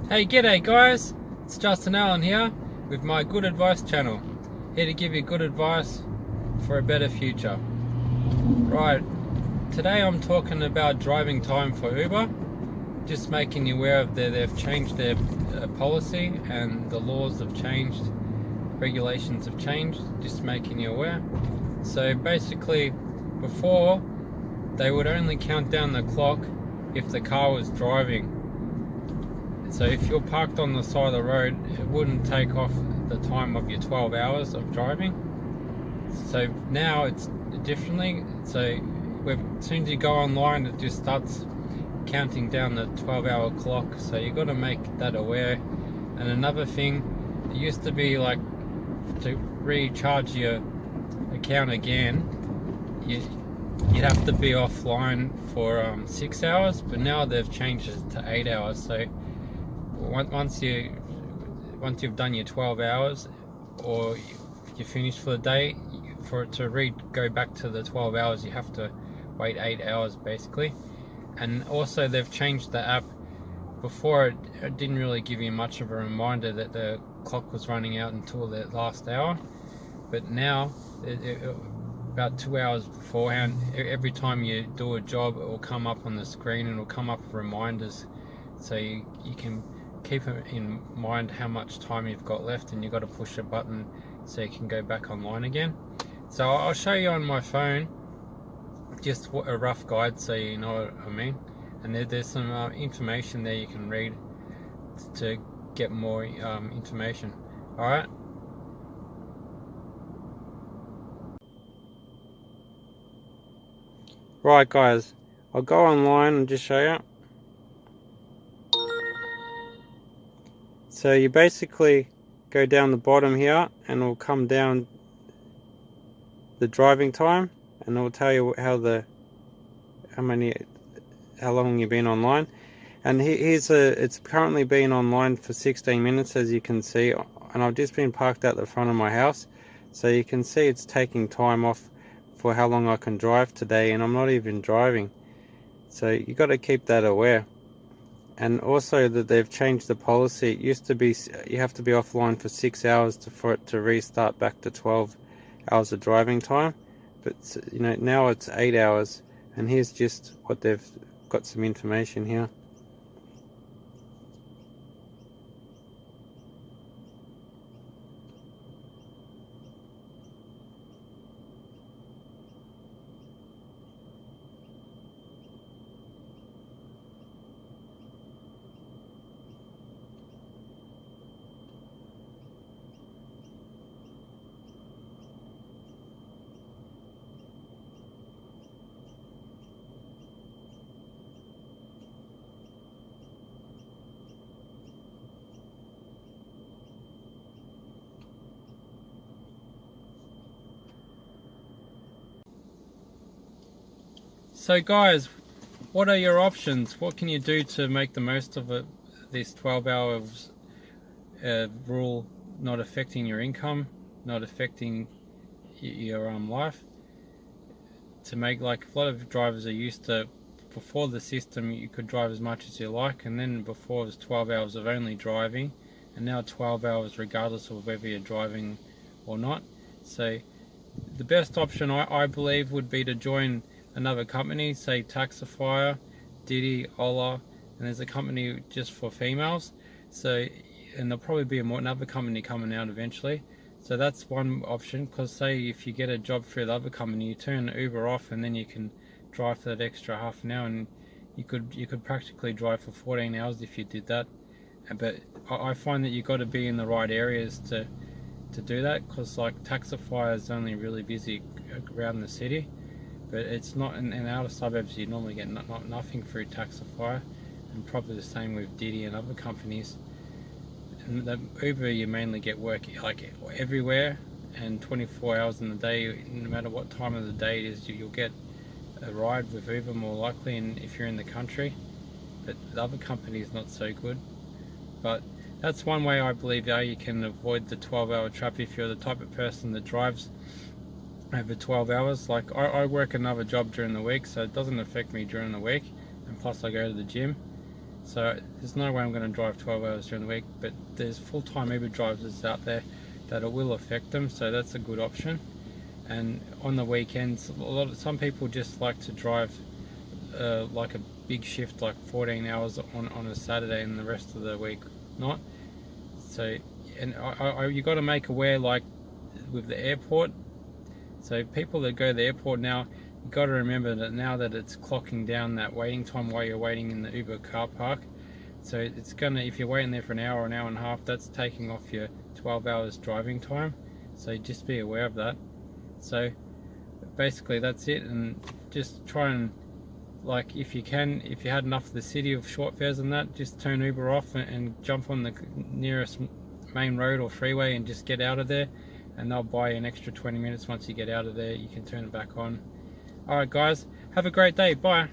Hey, g'day guys, it's Justin Allen here with my Good Advice channel, here to give you good advice for a better future. Right, today I'm talking about driving time for Uber, just making you aware of they've changed their policy and the laws have changed, regulations have changed, just making you aware. So basically, before they would only count down the clock if the car was driving. So if you're parked on the side of the road, it wouldn't take off the time of your 12 hours of driving. So now it's differently. So as soon as you go online, it just starts counting down the 12-hour clock. So you got to make that aware. And another thing, it used to be like to recharge your account again, you'd have to be offline for 6 hours, but now they've changed it to 8 hours. So once you've done your 12 hours or you're finished for the day, for it to go back to the 12 hours, you have to wait 8 hours basically. And also they've changed the app. Before it didn't really give you much of a reminder that the clock was running out until the last hour, but now about 2 hours beforehand, every time you do a job, it will come up on the screen and it will come up reminders, so you can keep in mind how much time you've got left, and you've got to push a button so you can go back online again. So I'll show you on my phone just a rough guide so you know what I mean, and there's some information there you can read to get more information. Alright, right guys, I'll go online and just show you. So you basically go down the bottom here and it will come down the driving time, and it will tell you how long you've been online. And it's currently been online for 16 minutes, as you can see, and I've just been parked at the front of my house, so you can see it's taking time off for how long I can drive today, and I'm not even driving. So you got to keep that aware. And also that they've changed the policy. It used to be you have to be offline for 6 hours for it to restart back to 12 hours of driving time, but now it's 8 hours. And here's just what they've got, some information here. So guys, what are your options? What can you do to make the most of it, this 12 hours rule not affecting your income, not affecting your life? To make, like, a lot of drivers are used to, before the system you could drive as much as you like, and then before it was 12 hours of only driving, and now 12 hours regardless of whether you're driving or not. So the best option I believe would be to join another company, say Taxify, Didi, Ola, and there's a company just for females. So, and there'll probably be another company coming out eventually. So that's one option, because say if you get a job through the other company, you turn Uber off and then you can drive for that extra half an hour, and you could practically drive for 14 hours if you did that. But I find that you've got to be in the right areas to do that, because like Taxify is only really busy around the city, but it's not in outer suburbs. You normally get nothing through Taxify, and probably the same with Didi and other companies. And the Uber, you mainly get work like everywhere and 24 hours in the day. No matter what time of the day it is, you'll get a ride with Uber more likely, and if you're in the country. But the other company is not so good. But that's one way I believe you can avoid the 12-hour trap if you're the type of person that drives over 12 hours. Like I work another job during the week, so it doesn't affect me during the week, and plus I go to the gym. So there's no way I'm going to drive 12 hours during the week, but there's full-time Uber drivers out there that it will affect them, so that's a good option. And on the weekends, some people just like to drive like a big shift, like 14 hours on a Saturday and the rest of the week not. So, and you got to make aware, like with the airport, so people that go to the airport now, you got to remember that now that it's clocking down that waiting time while you're waiting in the Uber car park, so it's gonna, if you're waiting there for an hour and a half, that's taking off your 12 hours driving time, so just be aware of that. So basically that's it, and just try and, like, if you had enough of the city of short fares and that, just turn Uber off and jump on the nearest main road or freeway and just get out of there, and they'll buy you an extra 20 minutes once you get out of there. You can turn it back on. Alright guys, have a great day, bye.